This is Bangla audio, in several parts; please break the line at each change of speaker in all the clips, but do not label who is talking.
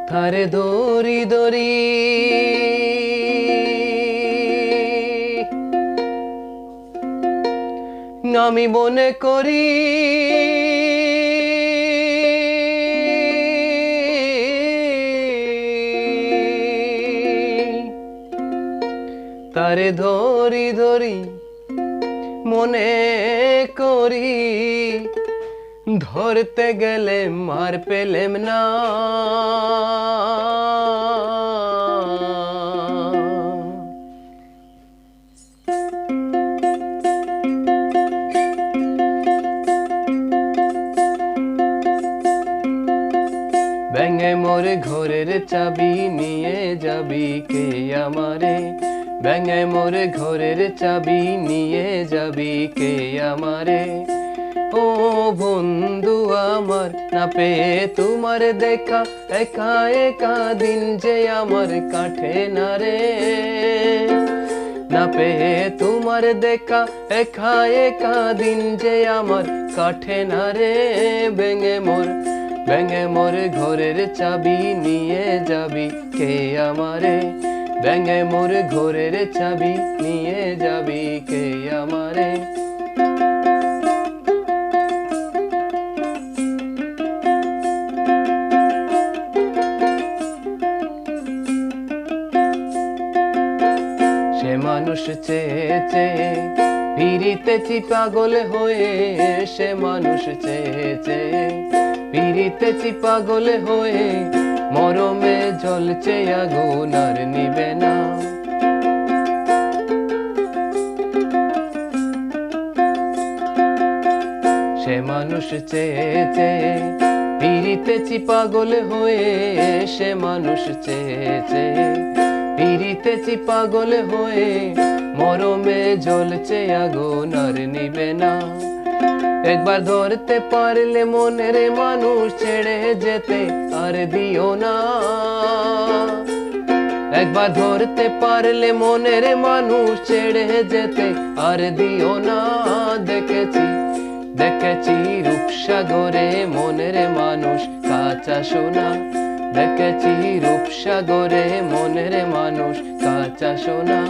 তারে দড়ি দড়ি আমি মনে করি তারে ধরি ধরি মনে করি ধরতে গেলে মার পেলেম না ভেঙে মোর ঘরের চাবি নিয়ে যাবি কে আমারে ভেঙে মোর ঘরের চাবি নিয়ে যাবি কে আমারে ও বন্ধু আমার না পেয়ে তোমার দেখা একা একা দিন যে আমার কাটে না রে না পেয়ে তোমার দেখা একা একা দিন যে আমার কাটে না রে ভেঙে মোর ঘরের চাবি নিয়ে যাবি কে আমারে ভেঙে মোর ঘরের চাবি নিয়ে যাবি কে আমারে সে মানুষ চেয়ে চেয়ে ফিরিতেছি পাগল হয়ে সে মানুষ চেয়ে চেয়ে ফিরিতেছি পাগল হয়ে মরমে জ্বলছে আগুন আর নিবে না সে মানুষ চেয়ে চেয়ে ফিরিতেছি পাগল হয়ে সে মানুষ চেয়ে চেয়ে ফিরিতেছি পাগল হয়ে মরমে জ্বলছে আগুন আর নিবে না একবার ধরতে পারলে মনের মানুষ ছেড়ে যেতে আর দিও না একবার ধরতে পারলে মনের মানুষ ছেড়ে যেতে আর দিও না দেখেছি দেখেছি রূপসাগরে মনের মানুষ কাঁচা সোনা দেখেছি রূপসাগরে মনের মানুষ কাঁচা সোনা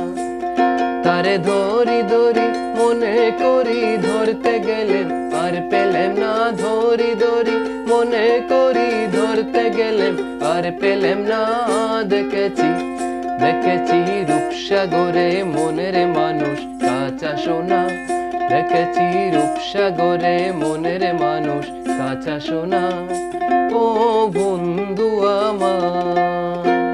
তারে ধরি ধরি মনে করি ধরতে গেলে আর পেলেম না ধরি ধরি মনে করি ধরতে গেলেম আর পেলেম না দেখেছি দেখেছি রূপসাগরে মনের মানুষ কাঁচা সোনা দেখেছি রূপসাগরে মনের মানুষ কাঁচা সোনা ও বন্ধু আমার